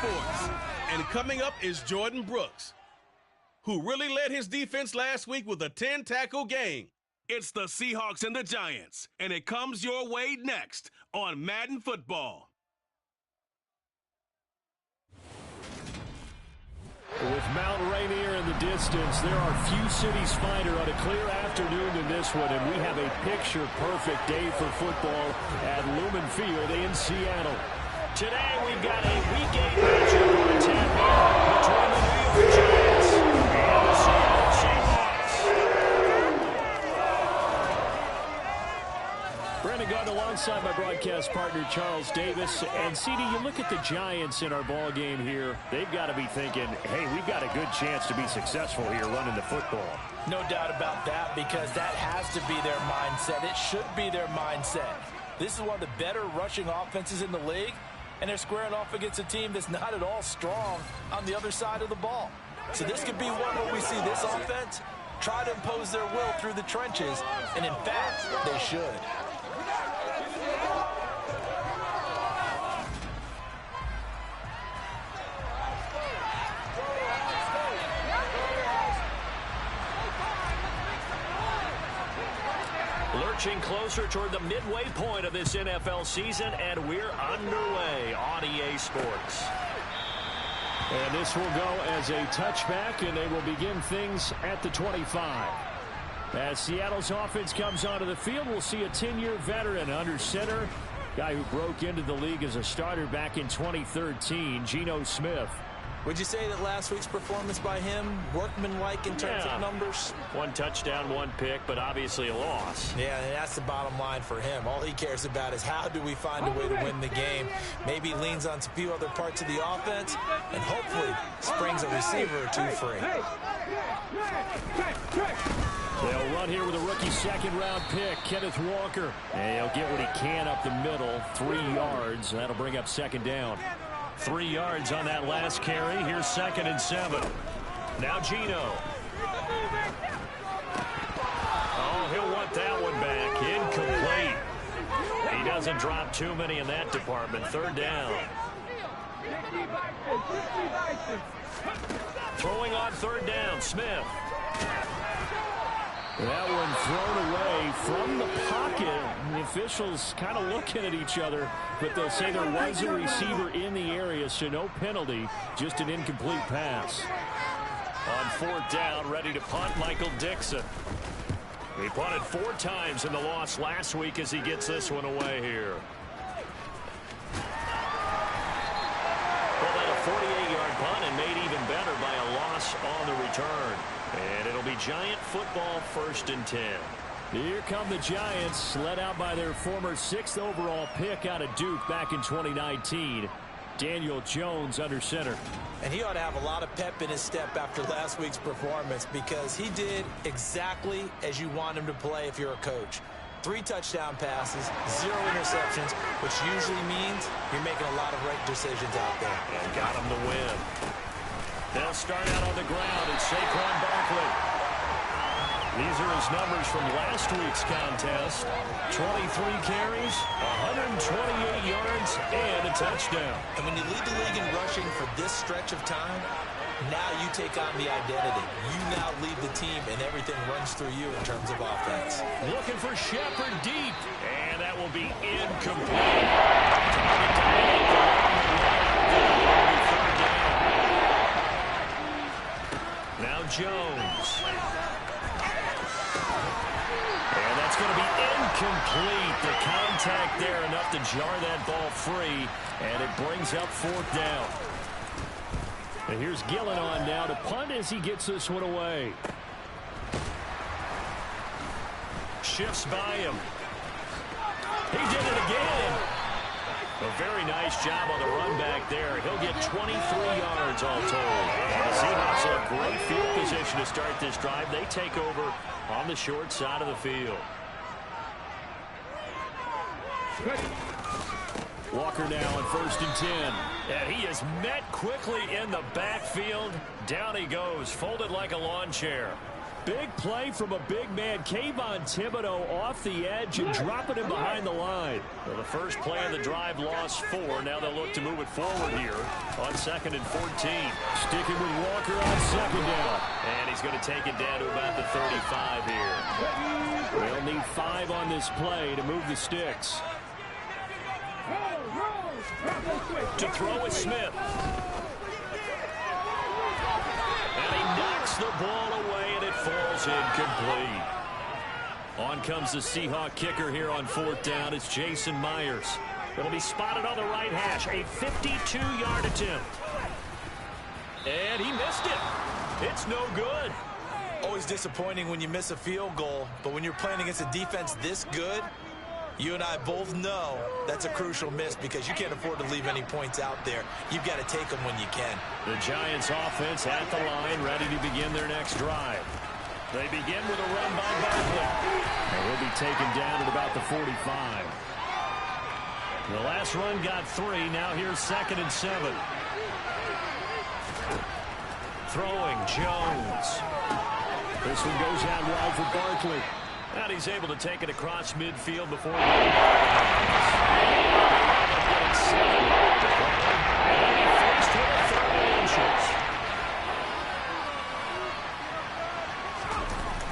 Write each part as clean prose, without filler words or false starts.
Sports. And coming up is Jordan Brooks, who really led his defense last week with a 10-tackle game. It's the Seahawks and the Giants, and it comes your way next on Madden Football. With Mount Rainier in the distance, there are few cities finer on a clear afternoon than this one, and we have a picture-perfect day for football at Lumen Field in Seattle. Today, we've got a Week 8 matchup on tap between the New York Giants and the Seattle Seahawks. Brandon Gardner alongside my broadcast partner, Charles Davis. And, CD, you look at the Giants in our ball game here. They've got to be thinking, hey, we've got a good chance to be successful here running the football. No doubt about that, because that has to be their mindset. It should be their mindset. This is one of the better rushing offenses in the league, and they're squaring off against a team that's not at all strong on the other side of the ball. So this could be one where we see this offense try to impose their will through the trenches, and in fact, they should. Lurching closer toward the midway point of this NFL season, and we're underway on EA Sports. And this will go as a touchback, and they will begin things at the 25. As Seattle's offense comes onto the field, we'll see a 10-year veteran under center, guy who broke into the league as a starter back in 2013, Geno Smith. Would you say that last week's performance by him, workmanlike in terms of numbers? One touchdown, one pick, but obviously a loss. Yeah, and that's the bottom line for him. All he cares about is how do we find a way to win the game. Maybe he leans on a few other parts of the offense, and hopefully springs a receiver or two free. They'll run here with a rookie second-round pick, Kenneth Walker. And he'll get what he can up the middle, 3 yards. That'll bring up second down. 3 yards on that last carry. Here's 2nd and 7. Now Geno. Oh, he'll want that one back. Incomplete. He doesn't drop too many in that department. 3rd down. Throwing on 3rd down, Smith. That one thrown away from the pocket. The officials kind of looking at each other, but they'll say there was a receiver in the area, so no penalty, just an incomplete pass. On 4th down, ready to punt, Michael Dixon. He punted 4 times in the loss last week as he gets this one away here. Well, that a 48-yard punt and made even better by a loss on the return. And it'll be Giant football, 1st and 10. Here come the Giants, led out by their former 6th overall pick out of Duke back in 2019. Daniel Jones under center. And he ought to have a lot of pep in his step after last week's performance, because he did exactly as you want him to play if you're a coach. 3 touchdown passes, 0 interceptions, which usually means you're making a lot of right decisions out there. And got him to win. They'll start out on the ground at Saquon Barkley. These are his numbers from last week's contest. 23 carries, 128 yards, and a touchdown. And when you lead the league in rushing for this stretch of time, now you take on the identity. You now lead the team, and everything runs through you in terms of offense. Looking for Shepard deep, and that will be incomplete. Now Jones. And that's going to be incomplete. The contact there enough to jar that ball free, and it brings up 4th down. And here's Gillen on now to punt as he gets this one away. Shifts by him. He did it again. A very nice job on the run back there. He'll get 23 yards all told. And the Seahawks have great field position to start this drive. They take over on the short side of the field. Walker now on 1st and 10. And he is met quickly in the backfield. Down he goes, folded like a lawn chair. Big play from a big man. Kayvon Thibodeau off the edge and dropping him behind the line. Well, the first play of the drive lost 4. Now they'll look to move it forward here on 2nd and 14. Sticking with Walker on 2nd down. And he's going to take it down to about the 35 here. They'll need 5 on this play to move the sticks. To throw is Smith. And he knocks the ball away, and it falls incomplete. On comes the Seahawk kicker here on 4th down. It's Jason Myers. It'll be spotted on the right hash. A 52-yard attempt. And he missed it. It's no good. Always disappointing when you miss a field goal, but when you're playing against a defense this good, you and I both know that's a crucial miss because you can't afford to leave any points out there. You've got to take them when you can. The Giants offense at the line, ready to begin their next drive. They begin with a run by Barkley. And he'll be taken down at about the 45. The last run got 3. Now here's 2nd and 7. Throwing Jones. This one goes out wide for Barkley. And he's able to take it across midfield before he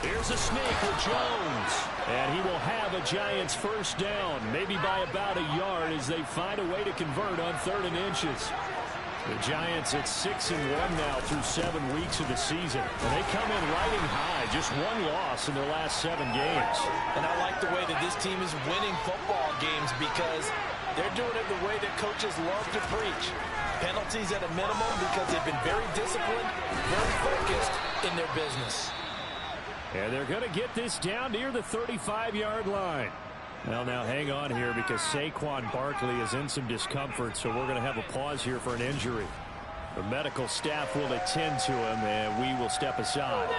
Here's a sneak with Jones. And he will have a Giants first down, maybe by about a yard as they find a way to convert on 3rd and inches. The Giants at 6-1 now through 7 weeks of the season. And they come in riding high, just 1 loss in their last 7 games. And I like the way that this team is winning football games because they're doing it the way that coaches love to preach. Penalties at a minimum because they've been very disciplined, very focused in their business. And they're going to get this down near the 35-yard line. Well, now hang on here because Saquon Barkley is in some discomfort, so we're going to have a pause here for an injury. The medical staff will attend to him, and we will step aside.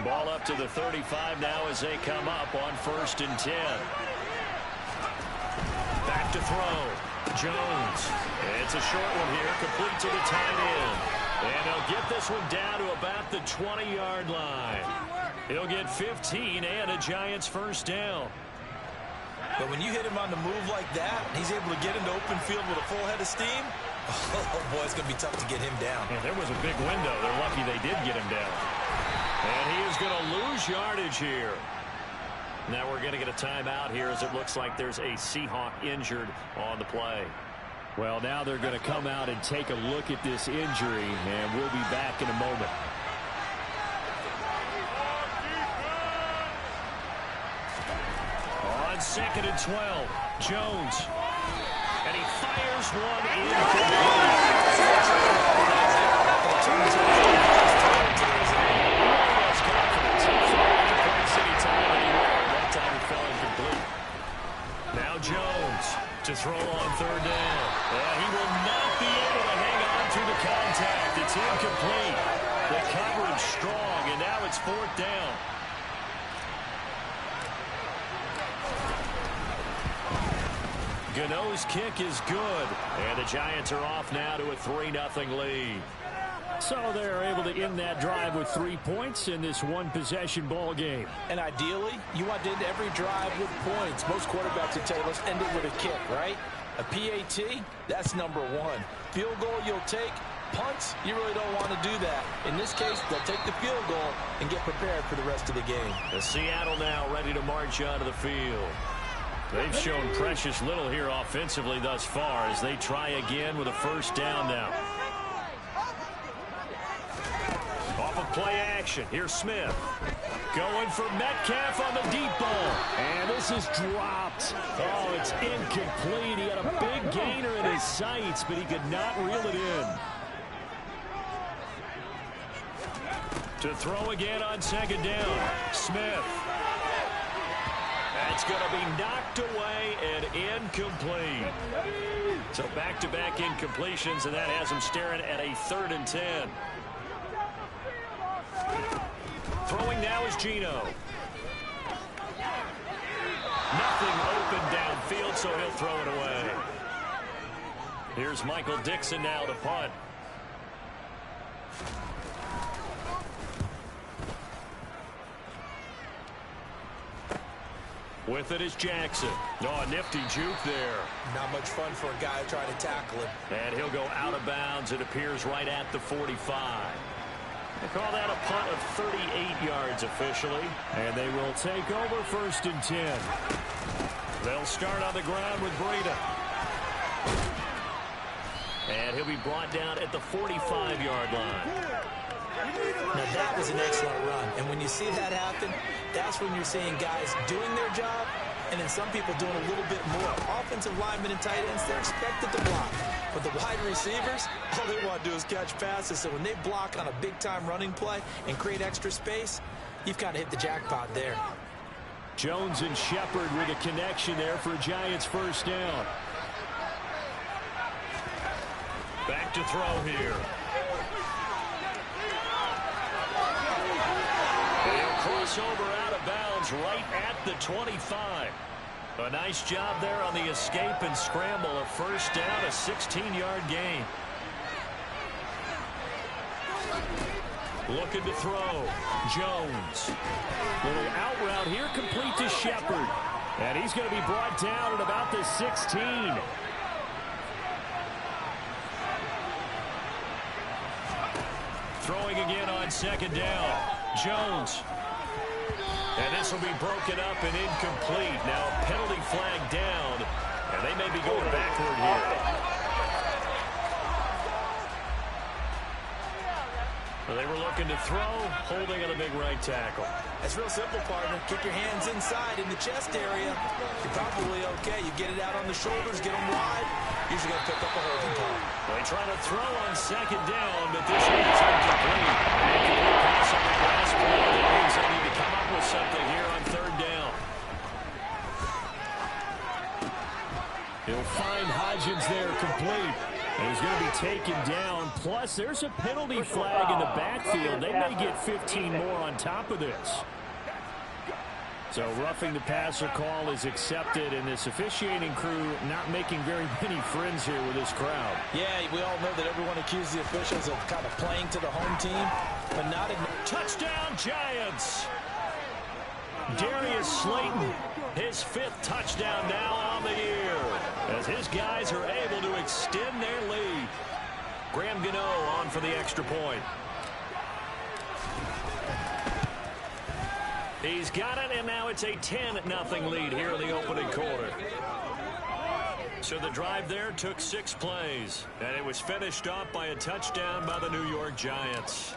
Ball up to the 35 now as they come up on 1st and 10. Back to throw. Jones. It's a short one here, complete to the tight end. And they'll get this one down to about the 20-yard line. He'll get 15 and a Giants first down. But when you hit him on the move like that, he's able to get into open field with a full head of steam. Oh, boy, it's going to be tough to get him down. Yeah, there was a big window. They're lucky they did get him down. And he is going to lose yardage here. Now we're going to get a timeout here as it looks like there's a Seahawk injured on the play. Well, now they're going to come out and take a look at this injury, and we'll be back in a moment. On 2nd and 12, Jones. And he fires one Now Jones to throw on 3rd down. He will not be able to hang on through the contact. It's incomplete. The coverage strong, and now it's 4th down. Gano's kick is good, and the Giants are off now to a 3-0 lead. So they're able to end that drive with 3 points in this one-possession ball game. And ideally, you want to end every drive with points. Most quarterbacks would tell you, let's end it with a kick, right? A PAT, that's number 1. Field goal you'll take. Punts, you really don't want to do that. In this case, they'll take the field goal and get prepared for the rest of the game. The Seattle now ready to march onto the field. They've shown precious little here offensively thus far as they try again with a first down now. Off of play action, here's Smith. Going for Metcalf on the deep ball. And this is dropped. Oh, it's incomplete. He had a big gainer in his sights, but he could not reel it in. To throw again on 2nd down, Smith. That's going to be knocked away and incomplete. So back-to-back incompletions, and that has him staring at a 3rd and 10. Throwing now is Geno. Nothing open downfield, so he'll throw it away. Here's Michael Dixon now to punt. With it is Jackson. Oh, a nifty juke there. Not much fun for a guy trying to tackle him. And he'll go out of bounds. It appears right at the 45. They call that a punt of 38 yards officially. And they will take over 1st and 10. They'll start on the ground with Breida. And he'll be brought down at the 45-yard line. Now, that was an excellent run. And when you see that happen, that's when you're seeing guys doing their job and then some people doing a little bit more. Offensive linemen and tight ends, they're expected to block. But the wide receivers, all they want to do is catch passes. So when they block on a big-time running play and create extra space, you've kind of hit the jackpot there. Jones and Shepard with a connection there for a Giants 1st down. Back to throw here. Crossover out of bounds right at the 25. A nice job there on the escape and scramble. A 1st down, a 16-yard gain. Looking to throw. Jones. Little out route here, complete to Shepard. And he's going to be brought down at about the 16. Throwing again on 2nd down. Jones. And this will be broken up and incomplete. Now a penalty flag down, and they may be going backward here. Well, they were looking to throw, holding on a big right tackle. It's real simple, partner. Kick your hands inside in the chest area. You're probably okay. You get it out on the shoulders, get them wide. Usually going to pick up a holding call. They try to throw on 2nd down, but this one is incomplete. Incomplete pass on the last play. That means they need to come up with something here on 3rd down. He'll find Hodgins there complete. And he's going to be taken down. Plus, there's a penalty flag in the backfield. They may get 15 more on top of this. So roughing the passer call is accepted, and this officiating crew not making very many friends here with this crowd. Yeah, we all know that everyone accuses the officials of kind of playing to the home team, but not in... Touchdown, Giants! Darius Slayton, his 5th touchdown now on the year, as his guys are able to extend their lead. Graham Gano on for the extra point. He's got it, and now it's a 10-0 lead here in the opening quarter. So the drive there took 6 plays, and it was finished off by a touchdown by the New York Giants.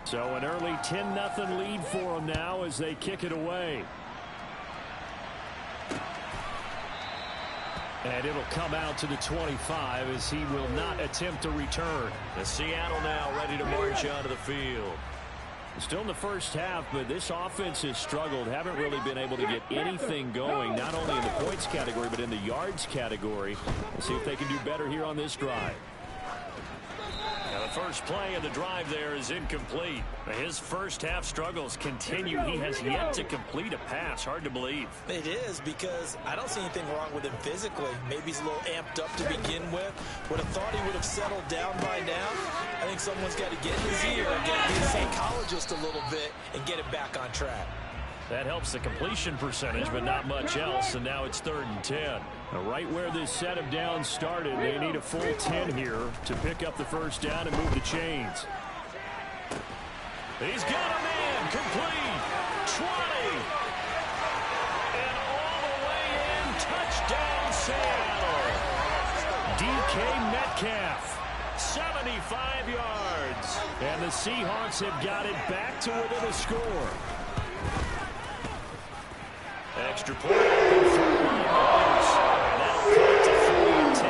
So an early 10-0 lead for them now as they kick it away. And it'll come out to the 25 as he will not attempt to return. The Seattle now ready to march onto the field. Still in the first half, but this offense has struggled. Haven't really been able to get anything going, not only in the points category, but in the yards category. We'll see if they can do better here on this drive. Now the first play of the drive there is incomplete. His first half struggles continue. He has yet to complete a pass. Hard to believe. It is, because I don't see anything wrong with him physically. Maybe he's a little amped up to begin with. Would have thought he would have settled down by now. I think someone's got to get in his ear and get his psychologist a little bit and get it back on track. That helps the completion percentage, but not much else, and now it's 3rd and 10. Now, right where this set of downs started, they need a full 10 here to pick up the 1st down and move the chains. He's got a man, complete, 20, and all the way in, touchdown Seattle. DK Metcalf, 75 yards, and the Seahawks have got it back to within a score. Extra point open for Myers. And that'll cut it to 3 and 10-7.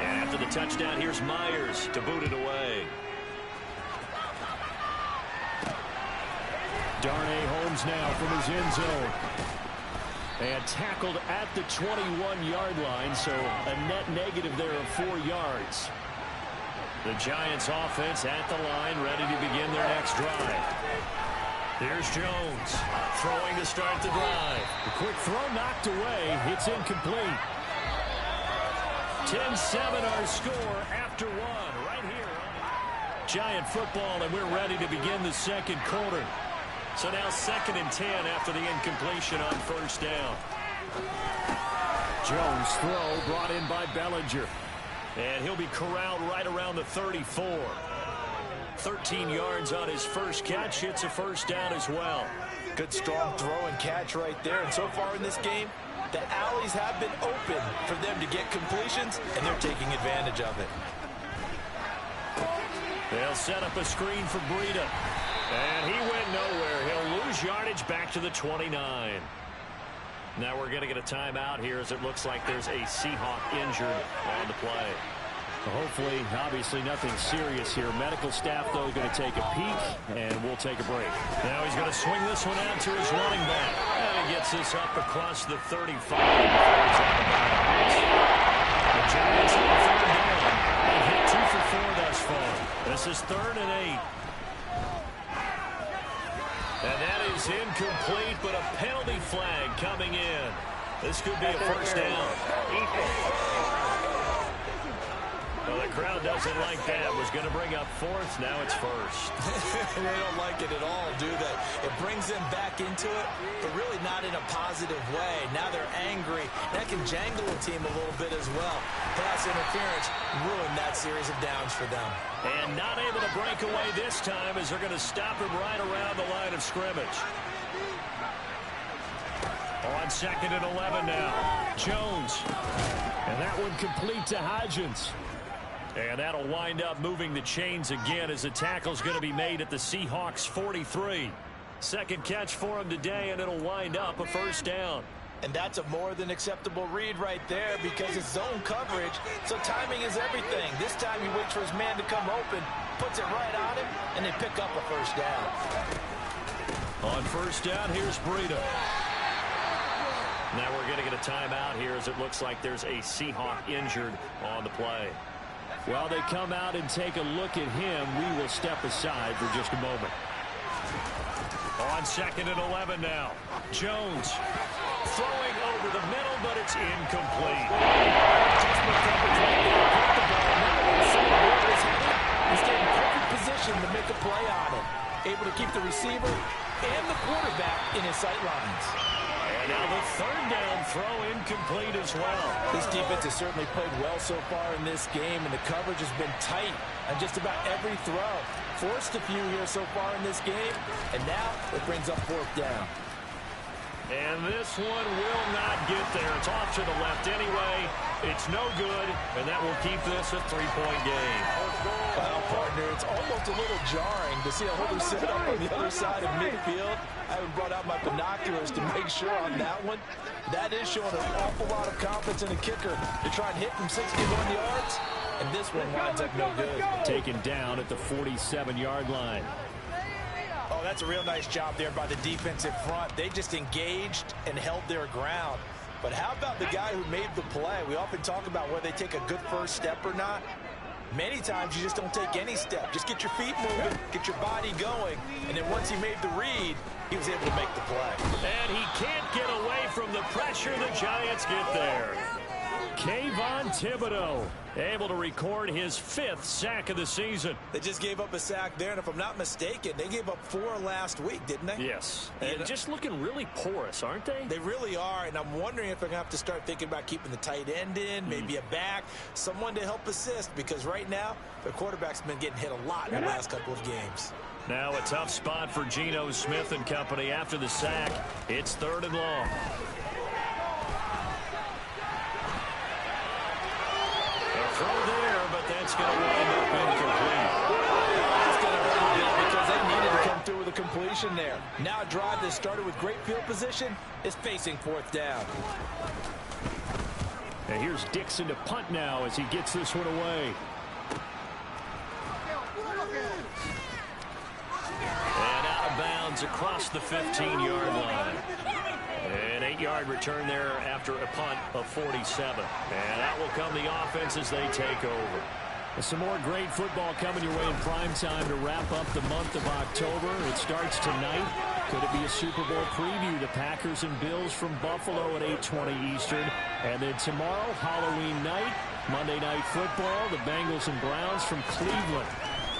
And after the touchdown, here's Myers to boot it away. Darnay Holmes now from his end zone. And tackled at the 21-yard line, so a net negative there of 4 yards. The Giants offense at the line, ready to begin their next drive. Here's Jones throwing to start the drive. The quick throw knocked away. It's incomplete. 10-7 our score after one right here. Giant football, and we're ready to begin the second quarter. So now 2nd and 10 after the incompletion on first down. Jones' throw brought in by Bellinger. And he'll be corralled right around the 34. 13 yards on his first catch. It's a first down as well. Good strong throw and catch right there. And so far in this game, the alleys have been open for them to get completions, and they're taking advantage of it. They'll set up a screen for Breida. And he went nowhere. He'll lose yardage back to the 29. Now we're going to get a timeout here as it looks like there's a Seahawk injured on the play. Hopefully, obviously nothing serious here. Medical staff, though, going to take a peek, and we'll take a break. Now he's going to swing this one out to his running back. And he gets this up across the 35. The Giants on 3rd down. They've hit 2 for 4 thus far. This is 3rd and 8. And that is incomplete, but a penalty flag coming in. This could be a first down. Well, the crowd doesn't like that. Was going to bring up 4th. Now it's 1st. They don't like it at all, do they? It brings them back into it, but really not in a positive way. Now they're angry. That can jangle a team a little bit as well. Pass interference ruined that series of downs for them. And not able to break away this time as they're going to stop him right around the line of scrimmage. On 2nd and 11 now. Jones. And that one complete to Hodgins. And that'll wind up moving the chains again as the tackle's going to be made at the Seahawks 43. Second catch for him today, and it'll wind up a first down. And that's a more than acceptable read right there because it's zone coverage, so timing is everything. This time he waits for his man to come open, puts it right on him, and they pick up a first down. On first down, here's Breida. Now we're going to get a timeout here as it looks like there's a Seahawk injured on the play. While they come out and take a look at him, we will step aside for just a moment. On 2nd and 11 now. Jones throwing over the middle, but it's incomplete. He's getting perfect position to make a play on it. Able to keep the receiver and the quarterback in his sight lines. And now the 3rd down throw incomplete as well. This defense has certainly played well so far in this game, and the coverage has been tight on just about every throw. Forced a few here so far in this game, and now it brings up 4th down. And this one will not get there. It's off to the left anyway. It's no good, and that will keep this a 3-point game. Well, partner, it's almost a little jarring to see a holder sit up on the other side of midfield. I haven't brought out my binoculars to make sure on that one. That is showing an awful lot of confidence in the kicker to try and hit from 61 yards, and this one winds up no good. Taken down at the 47-yard line. Oh, that's a real nice job there by the defensive front. They just engaged and held their ground. But how about the guy who made the play? We often talk about whether they take a good first step or not. Many times you just don't take any step. Just get your feet moving, get your body going, and then once he made the read, he was able to make the play. And he can't get away from the pressure. The Giants get there. Kayvon Thibodeau able to record his 5th sack of the season. They just gave up a sack there, and if I'm not mistaken, they gave up 4 last week, didn't they? Yes. And just looking really porous, aren't they? They really are, and I'm wondering if they're going to have to start thinking about keeping the tight end in, maybe a back, someone to help assist, because right now, their quarterback's been getting hit a lot in the last couple of games. Now a tough spot for Geno Smith and company after the sack. It's 3rd and long. Throw there, but that's going to wind up incomplete. That's going to hurt a bit because they needed to come through with a completion there. Now a drive that started with great field position is facing 4th down. And here's Dixon to punt now as he gets this one away. And out of bounds across the 15-yard line. An 8-yard return there after a punt of 47. And out will come the offense as they take over. Some more great football coming your way in prime time to wrap up the month of October. It starts tonight Could it be a Super Bowl preview? The Packers and Bills from Buffalo at 8:20 Eastern. And then tomorrow, Halloween night, Monday Night Football, the Bengals and Browns from Cleveland.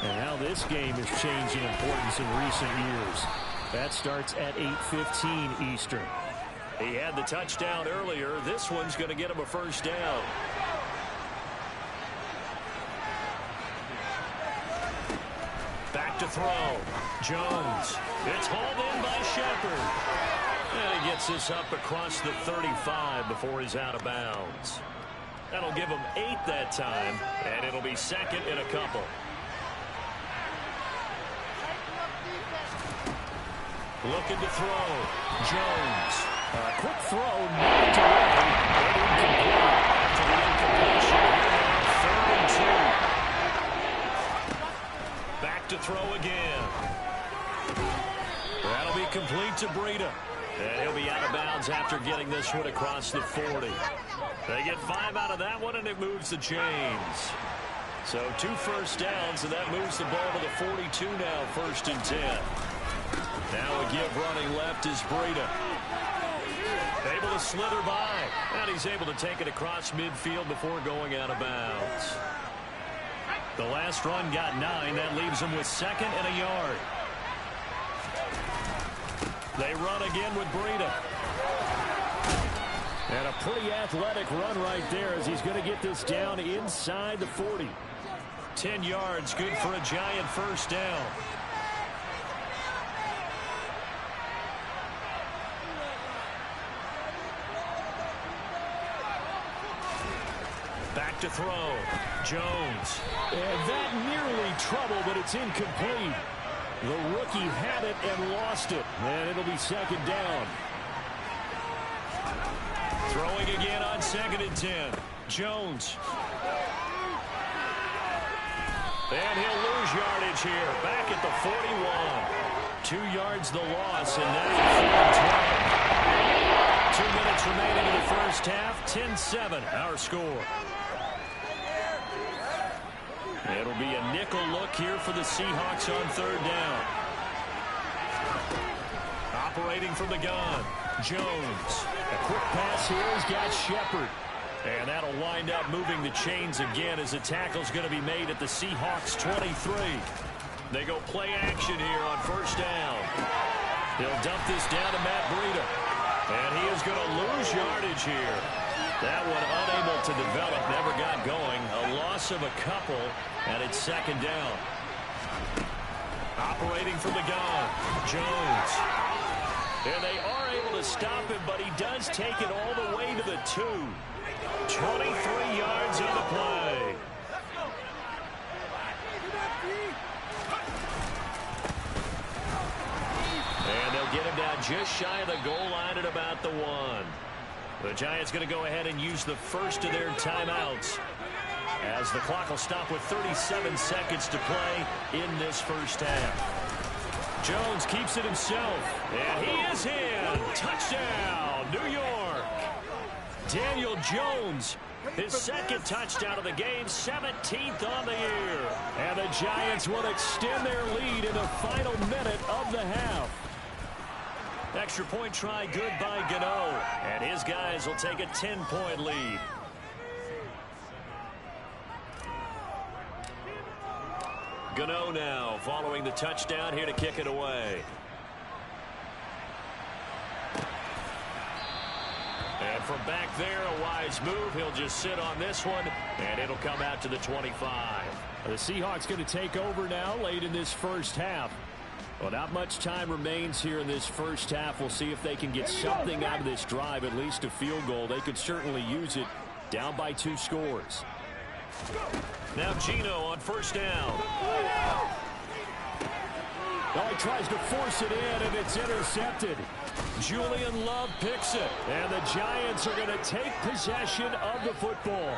And how this game is changing importance in recent years. That starts at 8:15 Eastern. He had the touchdown earlier. This one's going to get him a first down. Back to throw. Jones. It's hauled in by Shepard. And he gets this up across the 35 before he's out of bounds. That'll give him 8 that time, and it'll be second in a couple. Looking to throw. Jones. A quick throw, knocked away. After the incompletion, here now, 3rd and 2. Back to throw again. That'll be complete to Breida. And he'll be out of bounds after getting this one across the 40. They get 5 out of that one, and it moves the chains. So 2 first downs, and that moves the ball to the 42 now, 1st and 10. Now a give running left is Breida. Able to slither by. And he's able to take it across midfield before going out of bounds. The last run got 9. That leaves him with 2nd and a yard. They run again with Breida. And a pretty athletic run right there as he's going to get this down inside the 40. 10 yards, good for a Giant first down. Back to throw. Jones. And that nearly trouble, but it's incomplete. The rookie had it and lost it. And it'll be 2nd down. Throwing again on 2nd and 10. Jones. And he'll lose yardage here. Back at the 41. 2 yards the loss, and now 4 and 12. 2 minutes remaining in the first half. 10-7 our score. It'll be a nickel look here for the Seahawks on 3rd down. Operating from the gun. Jones. A quick pass here has got Shepard. And that'll wind up moving the chains again as the tackle's going to be made at the Seahawks 23. They go play action here on 1st down. He'll dump this down to Matt Breida. And he is going to lose yardage here. That one unable to develop, never got going. A loss of a couple, and it's 2nd down. Operating from the gun, Jones. And they are able to stop him, but he does take it all the way to the 2. 23 yards on the play. And they'll get him down just shy of the goal line at about the 1. The Giants going to go ahead and use the first of their timeouts as the clock will stop with 37 seconds to play in this first half. Jones keeps it himself, and he is in. Touchdown, New York. Daniel Jones, his 2nd touchdown of the game, 17th on the year. And the Giants will extend their lead in the final minute of the half. Extra point try good by Gano, and his guys will take a 10-point lead. Gano now following the touchdown here to kick it away. And from back there, a wise move. He'll just sit on this one, and it'll come out to the 25. The Seahawks going to take over now late in this first half. Well, not much time remains here in this first half. We'll see if they can get something out of this drive, at least a field goal. They could certainly use it down by 2 scores. Now Gino on 1st down. Oh, he tries to force it in, and it's intercepted. Julian Love picks it, and the Giants are going to take possession of the football.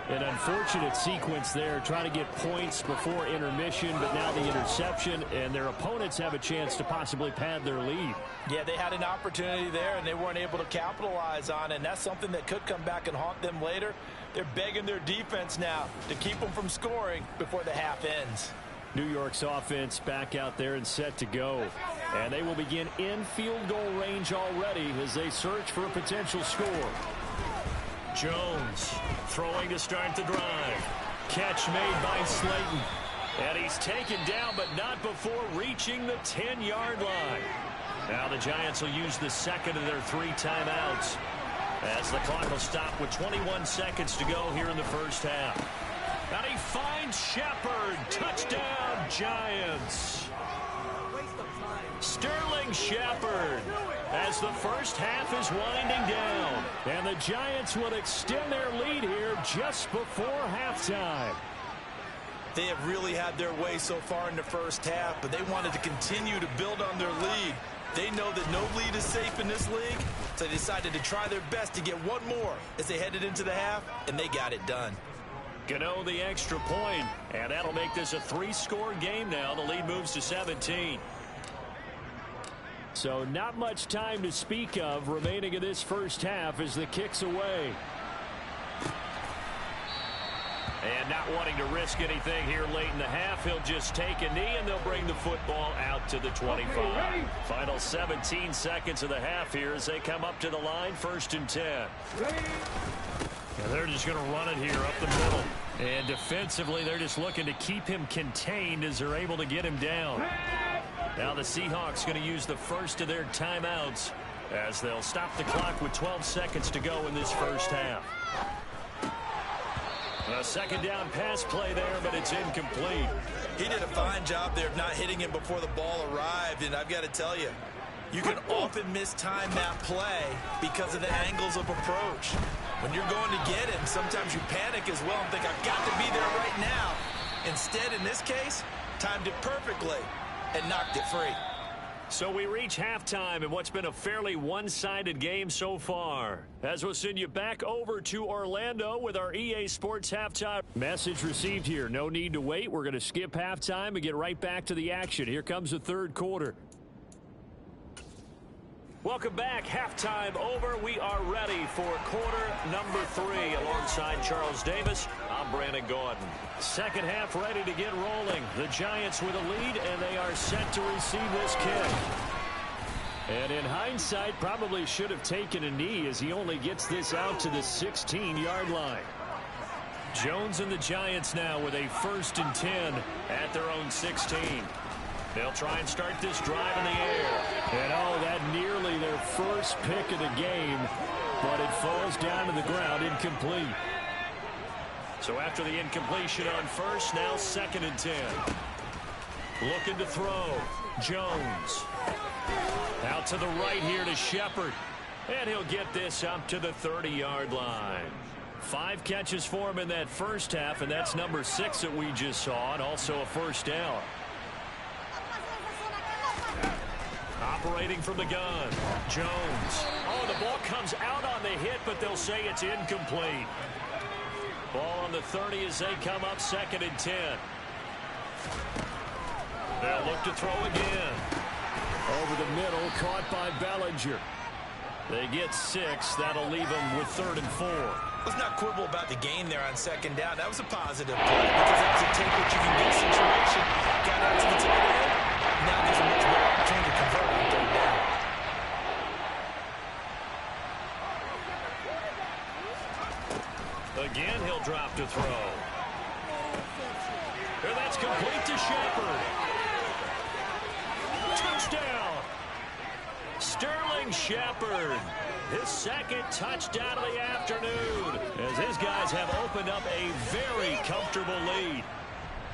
An unfortunate sequence there, trying to get points before intermission, but now the interception, and their opponents have a chance to possibly pad their lead. Yeah, they had an opportunity there, and they weren't able to capitalize on it, and that's something that could come back and haunt them later. They're begging their defense now to keep them from scoring before the half ends. New York's offense back out there and set to go. And they will begin in field goal range already as they search for a potential score. Jones throwing to start the drive. Catch made by Slayton. And he's taken down, but not before reaching the 10-yard line. Now the Giants will use the second of their 3 timeouts as the clock will stop with 21 seconds to go here in the first half. And he finds Shepard. Touchdown, Giants. Sterling Shepard as the first half is winding down. And the Giants will extend their lead here just before halftime. They have really had their way so far in the first half, but they wanted to continue to build on their lead. They know that no lead is safe in this league, so they decided to try their best to get one more as they headed into the half, and they got it done. Gano the extra point, and that'll make this a 3-score game now. The lead moves to 17. So not much time to speak of remaining in this first half as the kick's away. And not wanting to risk anything here late in the half, he'll just take a knee and they'll bring the football out to the 25. Final 17 seconds of the half here as they come up to the line, 1st and 10. And they're just going to run it here up the middle. And defensively, they're just looking to keep him contained as they're able to get him down. Now the Seahawks going to use the first of their timeouts as they'll stop the clock with 12 seconds to go in this first half. A second down pass play there, but it's incomplete. He did a fine job there of not hitting him before the ball arrived, and I've got to tell you, you can often mistime that play because of the angles of approach. When you're going to get him, sometimes you panic as well and think, I've got to be there right now. Instead, in this case, timed it perfectly and knocked it free. So we reach halftime in what's been a fairly one-sided game so far. As we'll send you back over to Orlando with our EA Sports halftime. Message received here. No need to wait. We're going to skip halftime and get right back to the action. Here comes the third quarter. Welcome back. Halftime over. We are ready for quarter number 3 alongside Charles Davis. I'm Brandon Gordon. Second half ready to get rolling. The Giants with a lead, and they are set to receive this kick. And in hindsight, probably should have taken a knee as he only gets this out to the 16-yard line. Jones and the Giants now with a 1st and 10 at their own 16. They'll try and start this drive in the air. And oh, that nearly their first pick of the game, but it falls down to the ground incomplete. So after the incompletion on first, now 2nd and 10. Looking to throw. Jones. Out to the right here to Shepard. And he'll get this up to the 30-yard line. 5 catches for him in that first half, and that's number 6 that we just saw, and also a first down. Operating from the gun. Jones. Oh, the ball comes out on the hit, but they'll say it's incomplete. Ball on the 30 as they come up 2nd and 10. They'll look to throw again. Over the middle, caught by Bellinger. They get 6. That'll leave them with 3rd and 4. Let's not quibble about the gain there on 2nd down. That was a positive play because that was a take what you can get situation. Got out to the tight end. Now there's a much better opportunity to convert on 3rd down. Again, he'll drop to throw. And that's complete to Shepard. Touchdown! Sterling Shepard. His 2nd touchdown of the afternoon as his guys have opened up a very comfortable lead.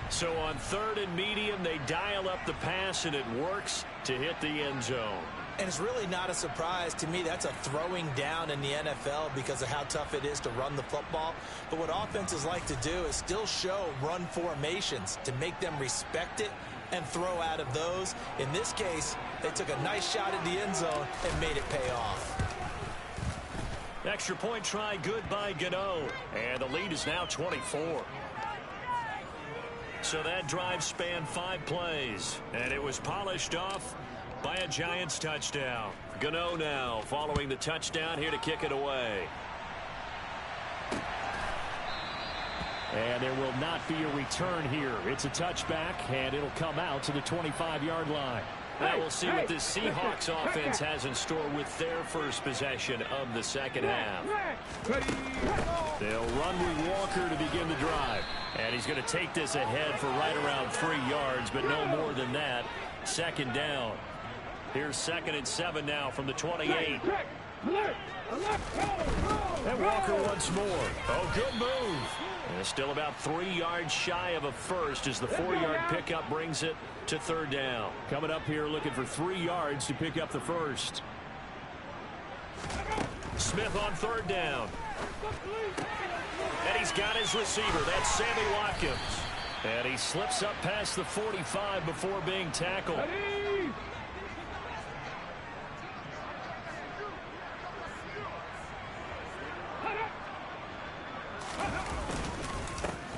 So on 3rd and medium, they dial up the pass, and it works to hit the end zone. And it's really not a surprise to me. That's a throwing down in the NFL because of how tough it is to run the football. But what offenses like to do is still show run formations to make them respect it and throw out of those. In this case, they took a nice shot at the end zone and made it pay off. Extra point try good by Gano. And the lead is now 24. So that drive spanned 5 plays. And it was polished off by a Giants touchdown. Gano now following the touchdown here to kick it away. And there will not be a return here. It's a touchback, and it'll come out to the 25-yard line. Now we'll see what this Seahawks offense has in store with their first possession of the second half. They'll run with Walker to begin the drive. And he's going to take this ahead for right around 3 yards, but no more than that. Second down. Here's 2nd and 7 now from the 28. And Walker once more. Oh, good move. And still about 3 yards shy of a first as the 4-yard pickup brings it to 3rd down. Coming up here looking for 3 yards to pick up the first. Smith on 3rd down. And he's got his receiver. That's Sammy Watkins. And he slips up past the 45 before being tackled.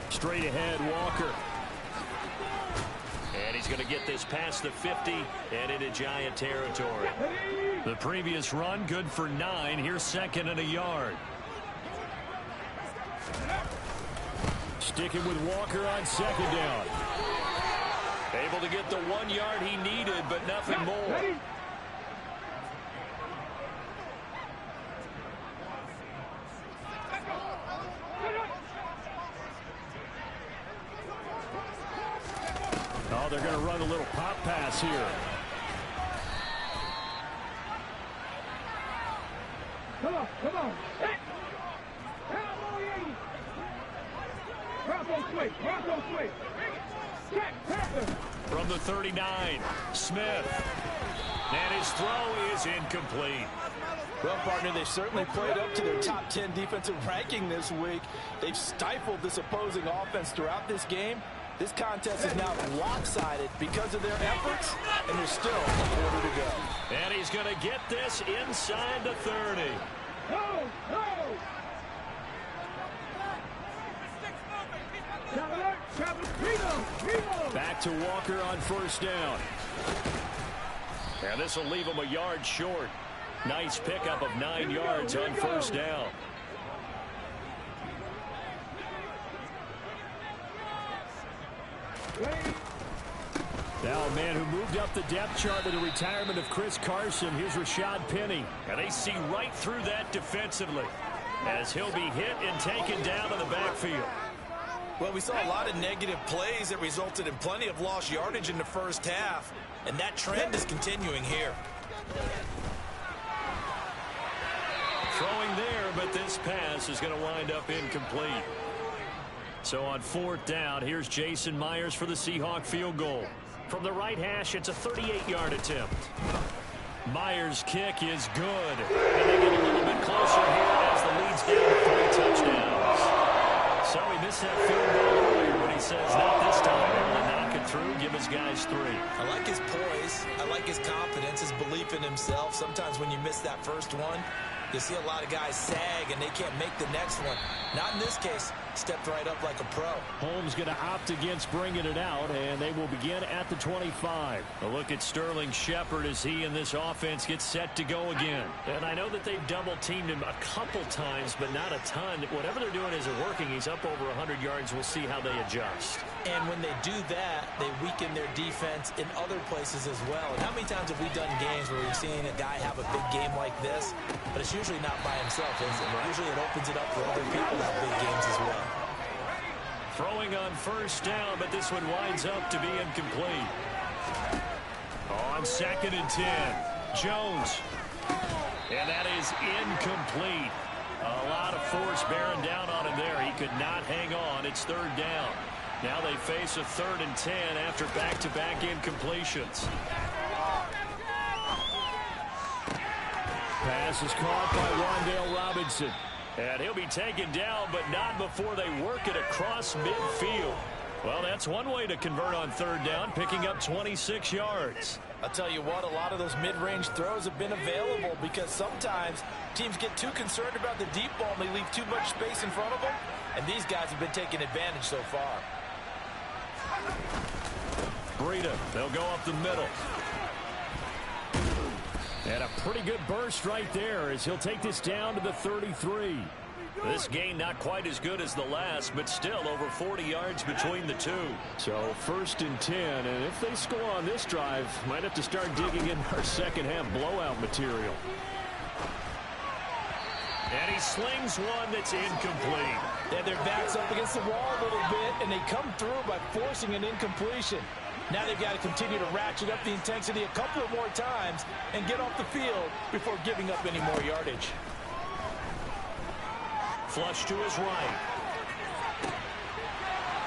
Straight ahead, Walker. And he's going to get this past the 50 and into Giant territory. The previous run, good for 9. Here's 2nd and a yard. Sticking with Walker on 2nd down. Able to get the 1 yard he needed, but nothing more. Oh, they're going to run a little pop pass here. Come on, come on. From the 39, Smith. And his throw is incomplete. Well, partner, they've certainly played up to their top 10 defensive ranking this week. They've stifled this opposing offense throughout this game. This contest is now lopsided because of their efforts, and there's still a quarter to go. And he's going to get this inside the 30. Back to Walker on 1st down. And this will leave him a yard short. Nice pickup of 9 yards on 1st down. Now a man who moved up the depth chart with the retirement of Chris Carson. Here's Rashad Penny. And they see right through that defensively as he'll be hit and taken down in the backfield. Well, we saw a lot of negative plays that resulted in plenty of lost yardage in the first half, and that trend is continuing here. Throwing there, but this pass is going to wind up incomplete. So on 4th down, here's Jason Myers for the Seahawk field goal. From the right hash, it's a 38-yard attempt. Myers' kick is good. And they get a little bit closer here as the lead's down to 3 touchdowns. So he missed that field goal earlier, but he says not this time. Able to knock it through, give his guys 3. I like his poise. I like his confidence, his belief in himself. Sometimes when you miss that first one, you see a lot of guys sag and they can't make the next one. Not in this case. Stepped right up like a pro. Holmes going to opt against bringing it out, and they will begin at the 25. A look at Sterling Shepard as he and this offense gets set to go again. And I know that they've double-teamed him a couple times, but not a ton. Whatever they're doing isn't working. He's up over 100 yards. We'll see how they adjust. And when they do that, they weaken their defense in other places as well. And how many times have we done games where we've seen a guy have a big game like this, but it's usually not by himself, is it? Usually it opens it up for other people to have big games as well. Throwing on 1st down, but this one winds up to be incomplete. On 2nd and 10, Jones. And that is incomplete. A lot of force bearing down on him there. He could not hang on. It's 3rd down. Now they face a 3rd and 10 after back-to-back incompletions. Pass is caught by Wan'Dale Robinson. And he'll be taken down, but not before they work it across midfield. Well, that's one way to convert on 3rd down, picking up 26 yards. I'll tell you what, a lot of those mid-range throws have been available because sometimes teams get too concerned about the deep ball and they leave too much space in front of them. And these guys have been taking advantage so far. Breida, they'll go up the middle. And a pretty good burst right there as he'll take this down to the 33. This gain not quite as good as the last, but still over 40 yards between the two. So 1st and 10, and if they score on this drive, might have to start digging in our second half blowout material. And he slings one that's incomplete. Yeah, their back's up against the wall a little bit, and they come through by forcing an incompletion. Now they've got to continue to ratchet up the intensity a couple of more times and get off the field before giving up any more yardage. Flush to his right.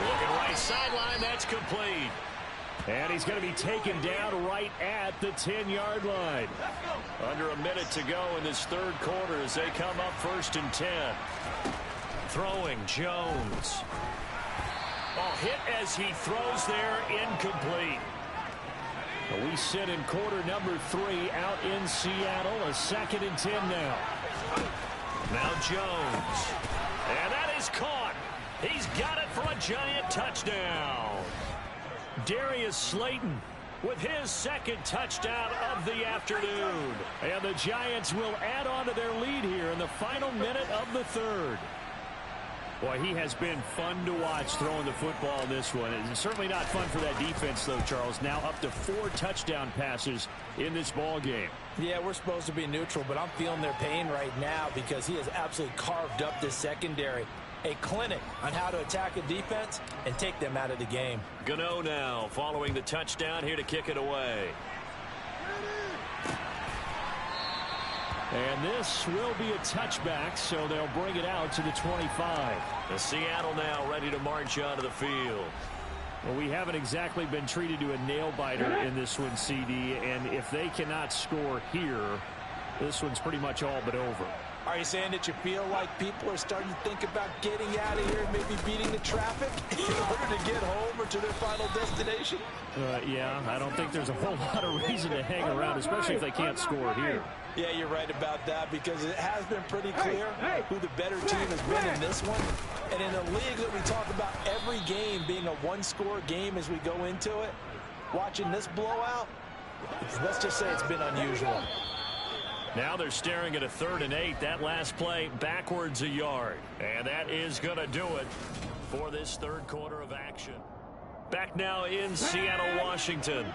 Looking right sideline, that's complete. And he's going to be taken down right at the 10-yard line. Under a minute to go in this third quarter as they come up 1st and 10. Throwing Jones. Oh, hit as he throws there, incomplete. We sit in quarter number 3 out in Seattle. A 2nd and 10 now. Now Jones. And that is caught. He's got it for a Giant touchdown. Darius Slayton with his 2nd touchdown of the afternoon. And the Giants will add on to their lead here in the final minute of the 3rd. Boy, he has been fun to watch throwing the football in this one. It's certainly not fun for that defense, though, Charles. Now up to 4 touchdown passes in this ball game. Yeah, we're supposed to be neutral, but I'm feeling their pain right now because he has absolutely carved up this secondary. A clinic on how to attack a defense and take them out of the game. Gano now following the touchdown here to kick it away. And this will be a touchback, so they'll bring it out to the 25. The Seattle now ready to march onto the field. Well, we haven't exactly been treated to a nail-biter in this one, CD, and if they cannot score here, this one's pretty much all but over. Are you saying that you feel like people are starting to think about getting out of here and maybe beating the traffic in order to get home or to their final destination? Yeah, I don't think there's a whole lot of reason to hang around, especially if they can't score here. Yeah, you're right about that because it has been pretty clear who the better team has been in this one. And in a league that we talk about every game being a one-score game as we go into it, watching this blowout, let's just say it's been unusual. Now they're staring at a 3rd and 8. That last play backwards a yard. And that is going to do it for this third quarter of action. Back now in Seattle, Washington.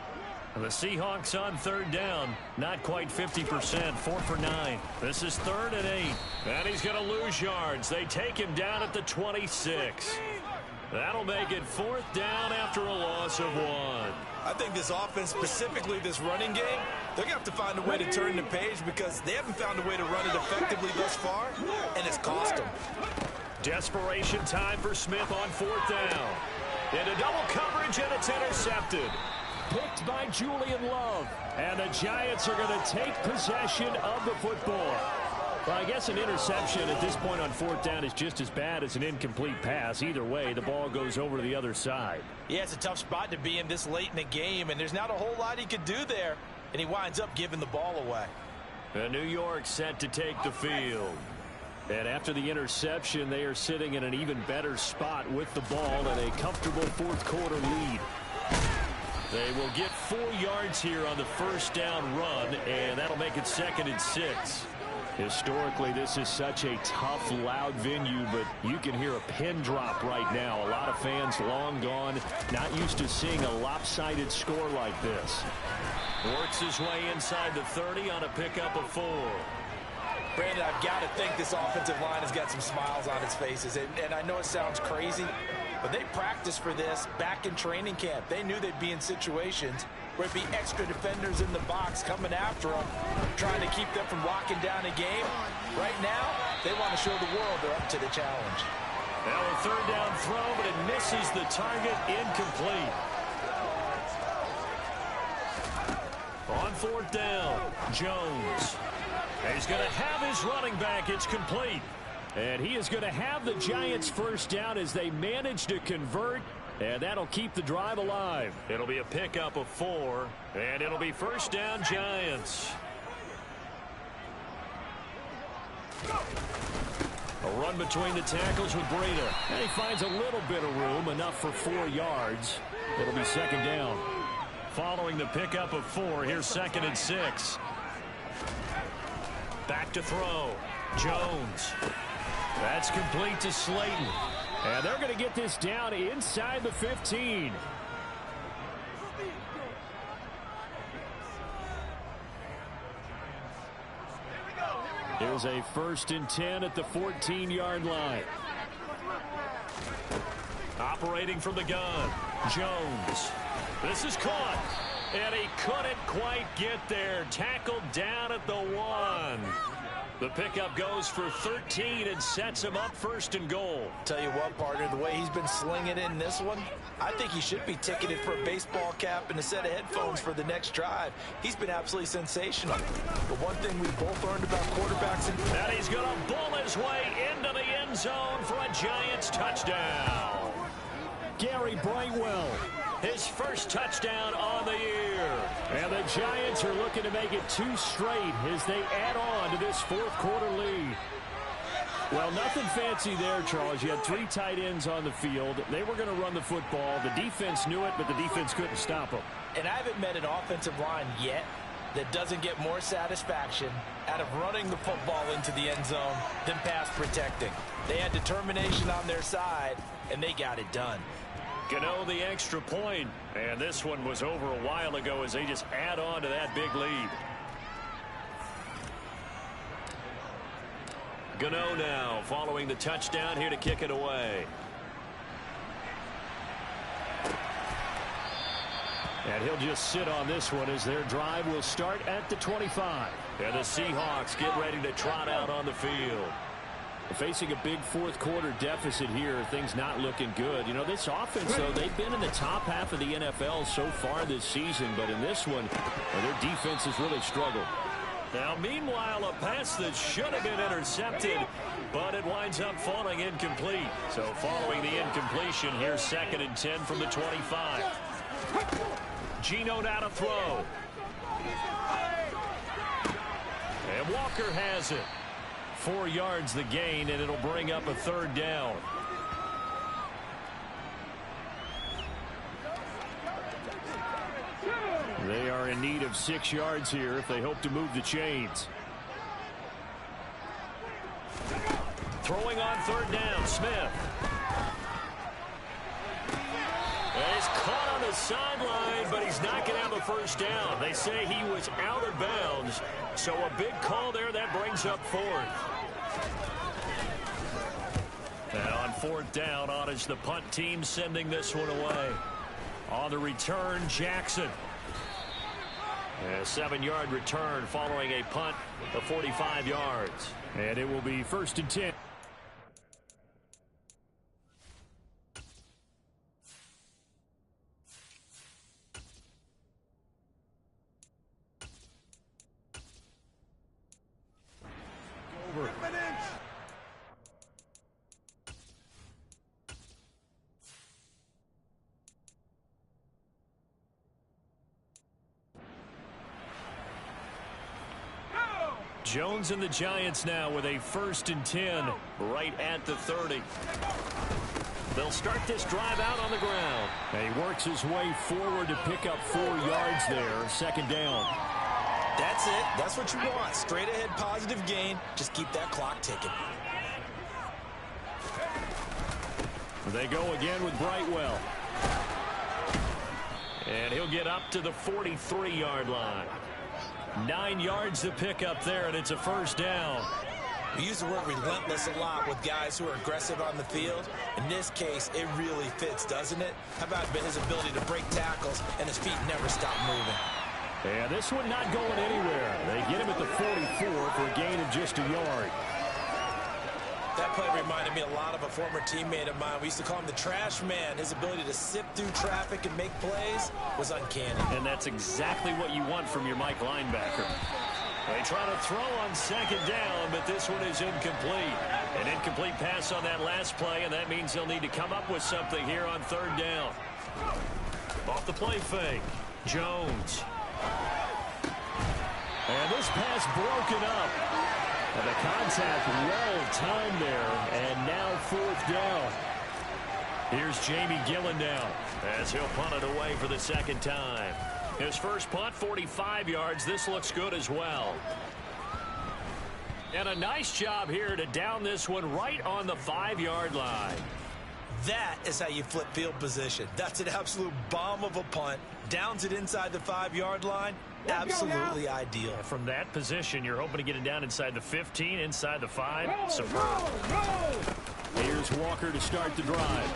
The Seahawks on 3rd down. Not quite 50%. 4 for 9. This is 3rd and 8. And he's going to lose yards. They take him down at the 26. That'll make it 4th down after a loss of 1. I think this offense, specifically this running game, they're going to have to find a way to turn the page because they haven't found a way to run it effectively thus far, and it's cost them. Desperation time for Smith on 4th down. Into double coverage, and it's intercepted. Picked by Julian Love. And the Giants are going to take possession of the football. Well, I guess an interception at this point on 4th down is just as bad as an incomplete pass. Either way, the ball goes over to the other side. Yeah, it's a tough spot to be in this late in the game, and there's not a whole lot he could do there. And he winds up giving the ball away. And New York set to take the field. And after the interception, they are sitting in an even better spot with the ball and a comfortable 4th quarter lead. They will get 4 yards here on the 1st down run, and that'll make it 2nd and 6. Historically, this is such a tough, loud venue, but you can hear a pin drop right now. A lot of fans long gone, not used to seeing a lopsided score like this. Works his way inside the 30 on a pickup of 4. Brandon, I've got to think this offensive line has got some smiles on its faces. And I know it sounds crazy, but they practiced for this back in training camp. They knew they'd be in situations where it'd be extra defenders in the box coming after them, trying to keep them from locking down a game. Right now, they want to show the world they're up to the challenge. Now a 3rd down throw, but it misses the target, incomplete. On 4th down, Jones. He's going to have his running back. It's complete. And he is going to have the Giants 1st down as they manage to convert. And that'll keep the drive alive. It'll be a pickup of 4. And it'll be 1st down Giants. A run between the tackles with Breida. And he finds a little bit of room, enough for 4 yards. It'll be 2nd down. Following the pickup of 4, here's 2nd and 6. Back to throw. Jones. That's complete to Slayton. And they're going to get this down inside the 15. Here's a 1st and 10 at the 14-yard line. Operating from the gun, Jones. This is caught, and he couldn't quite get there. Tackled down at the 1. The pickup goes for 13 and sets him up 1st and goal. Tell you what, partner, the way he's been slinging it in this one, I think he should be ticketed for a baseball cap and a set of headphones for the next drive. He's been absolutely sensational. But one thing we both learned about quarterbacks... And he's going to bull his way into the end zone for a Giants touchdown. Gary Brightwell, his first touchdown on the year. And the Giants are looking to make it 2 straight as they add on to this 4th quarter lead. Well, nothing fancy there, Charles. You had 3 tight ends on the field. They were going to run the football. The defense knew it, but the defense couldn't stop them. And I haven't met an offensive line yet that doesn't get more satisfaction out of running the football into the end zone than pass protecting. They had determination on their side, and they got it done. Gano the extra point, and this one was over a while ago as they just add on to that big lead. Gano now following the touchdown here to kick it away. And he'll just sit on this one as their drive will start at the 25. And the Seahawks get ready to trot out on the field. Facing a big 4th quarter deficit here, things not looking good. You know, this offense, though, they've been in the top half of the NFL so far this season, but in this one, their defense has really struggled. Now, meanwhile, a pass that should have been intercepted, but it winds up falling incomplete. So following the incompletion, here's 2nd and 10 from the 25. Geno now to throw. And Walker has it. 4 yards the gain, and it'll bring up a 3rd down. They are in need of 6 yards here if they hope to move the chains. Throwing on 3rd down, Smith. And he's caught on the sideline, but he's not going to have a 1st down. They say he was out of bounds, so a big call there that brings up 4th. And on 4th down, on is the punt team sending this one away. On the return, Jackson. A 7-yard return following a punt of 45 yards. And it will be 1st and 10. Over. Jones and the Giants now with a 1st and 10 right at the 30. They'll start this drive out on the ground. And he works his way forward to pick up 4 yards there. 2nd down. That's it. That's what you want. Straight ahead positive gain. Just keep that clock ticking. They go again with Brightwell. And he'll get up to the 43-yard line. 9 yards to pick up there, and it's a 1st down. We use the word relentless a lot with guys who are aggressive on the field. In this case, it really fits, doesn't it? How about his ability to break tackles and his feet never stop moving? And this one not going anywhere. They get him at the 44 for a gain of just a yard. That play reminded me a lot of a former teammate of mine. We used to call him the trash man. His ability to sift through traffic and make plays was uncanny. And that's exactly what you want from your Mike linebacker. They try to throw on 2nd down, but this one is incomplete. An incomplete pass on that last play, and that means they'll need to come up with something here on 3rd down. Off the play fake, Jones. And this pass broken up. And the contact well timed there, and now 4th down. Here's Jamie Gillen now as he'll punt it away for the 2nd time. His first punt, 45 yards. This looks good as well. And a nice job here to down this one right on the 5-yard line. That is how you flip field position. That's an absolute bomb of a punt. Downs it inside the 5-yard line. Absolutely ideal. From that position, you're hoping to get it down inside the 15, inside the 5. Superb. Here's Walker to start the drive.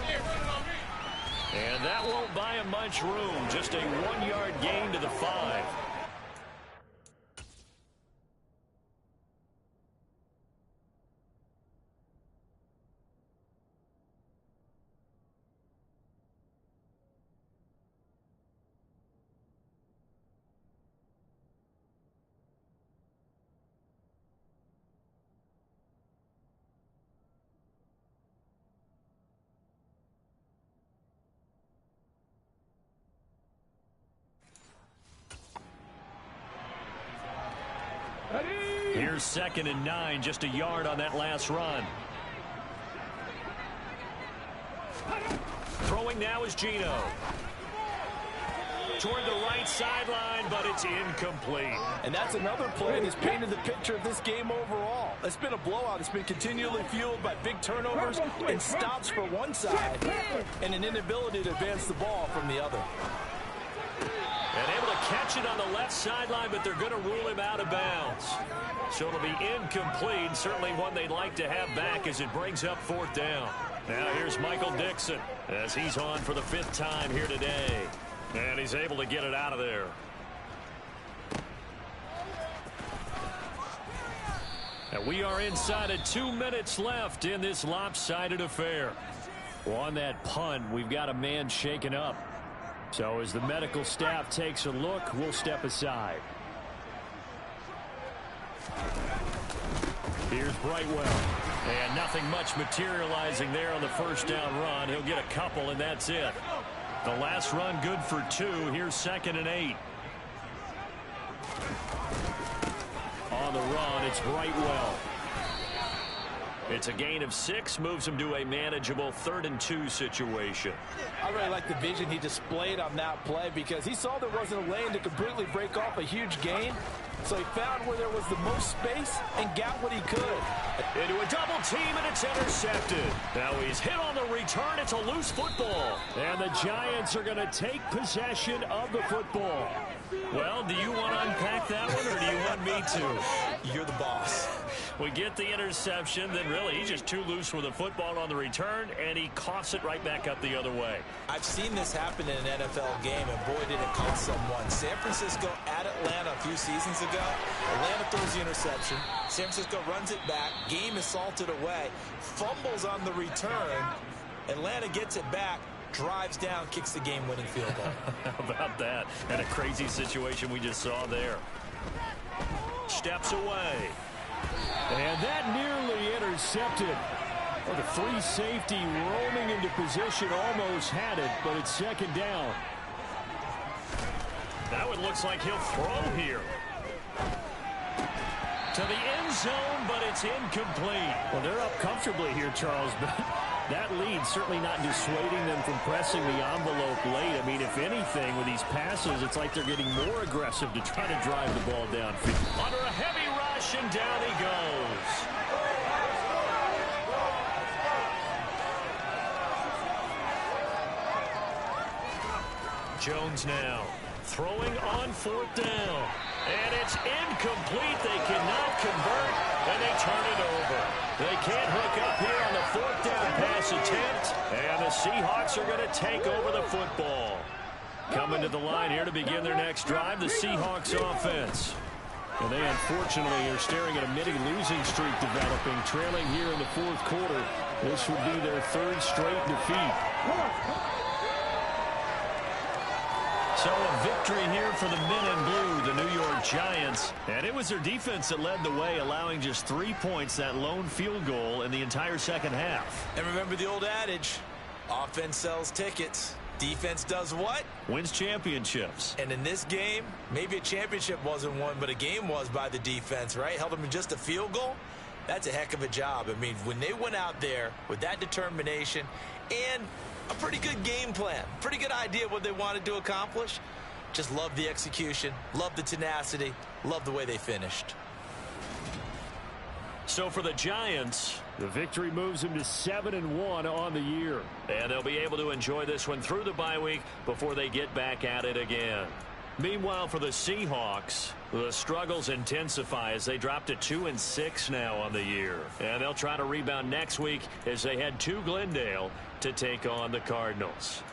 And that won't buy him much room. Just a 1-yard gain to the 5. Here's 2nd and 9, just a yard on that last run. Throwing now is Gino. Toward the right sideline, but it's incomplete. And that's another play that's painted the picture of this game overall. It's been a blowout. It's been continually fueled by big turnovers and stops for one side and an inability to advance the ball from the other. And able to catch it on the left sideline, but they're going to rule him out of bounds. So it'll be incomplete. Certainly one they'd like to have back as it brings up 4th down. Now here's Michael Dixon as he's on for the 5th time here today. And he's able to get it out of there. And we are inside of 2 minutes left in this lopsided affair. Well, on that punt, we've got a man shaken up. So as the medical staff takes a look, we'll step aside. Here's Brightwell. And nothing much materializing there on the 1st down run. He'll get a couple, and that's it. The last run good for 2. Here's 2nd and 8. On the run, it's Brightwell. It's a gain of 6, moves him to a manageable 3rd and 2 situation. I really like the vision he displayed on that play because he saw there wasn't a lane to completely break off a huge gain. So he found where there was the most space and got what he could. Into a double team, and it's intercepted. Now he's hit on the return. It's a loose football. And the Giants are going to take possession of the football. Well, do you want to unpack that one, or do you want me to? You're the boss. We get the interception, then really he's just too loose with the football on the return, and he coughs it right back up the other way. I've seen this happen in an NFL game, and boy, did it cost someone. San Francisco at Atlanta a few seasons ago. Atlanta throws the interception. San Francisco runs it back. Game is salted away. Fumbles on the return. Atlanta gets it back. Drives down, kicks the game-winning field goal. How about that? And a crazy situation we just saw there. Steps away. And that nearly intercepted. Well, the free safety roaming into position almost had it, but it's 2nd down. That one looks like he'll throw here. To the end zone, but it's incomplete. Well, they're up comfortably here, Charles, but that lead certainly not dissuading them from pressing the envelope late. I mean, if anything, with these passes, it's like they're getting more aggressive to try to drive the ball downfield. Under a heavy rush, and down he goes. Jones now throwing on 4th down. And it's incomplete. They cannot convert, and they turn it over. They can't hook up here on the 4th down pass attempt, and the Seahawks are going to take over the football. Coming to the line here to begin their next drive, the Seahawks offense. And they unfortunately are staring at a mini-losing streak developing, trailing here in the 4th quarter. This would be their 3rd straight defeat. So a victory here for the men in blue, the New York Giants. And it was their defense that led the way, allowing just 3 points, that lone field goal in the entire 2nd half. And remember the old adage, offense sells tickets. Defense does what? Wins championships. And in this game, maybe a championship wasn't won, but a game was by the defense, right? Held them to just a field goal. That's a heck of a job. I mean, when they went out there with that determination and a pretty good game plan, pretty good idea what they wanted to accomplish, just love the execution, love the tenacity, love the way they finished. So for the Giants, the victory moves them to 7-1 on the year. And they'll be able to enjoy this one through the bye week before they get back at it again. Meanwhile, for the Seahawks, the struggles intensify as they drop to 2-6 now on the year. And they'll try to rebound next week as they head to Glendale to take on the Cardinals.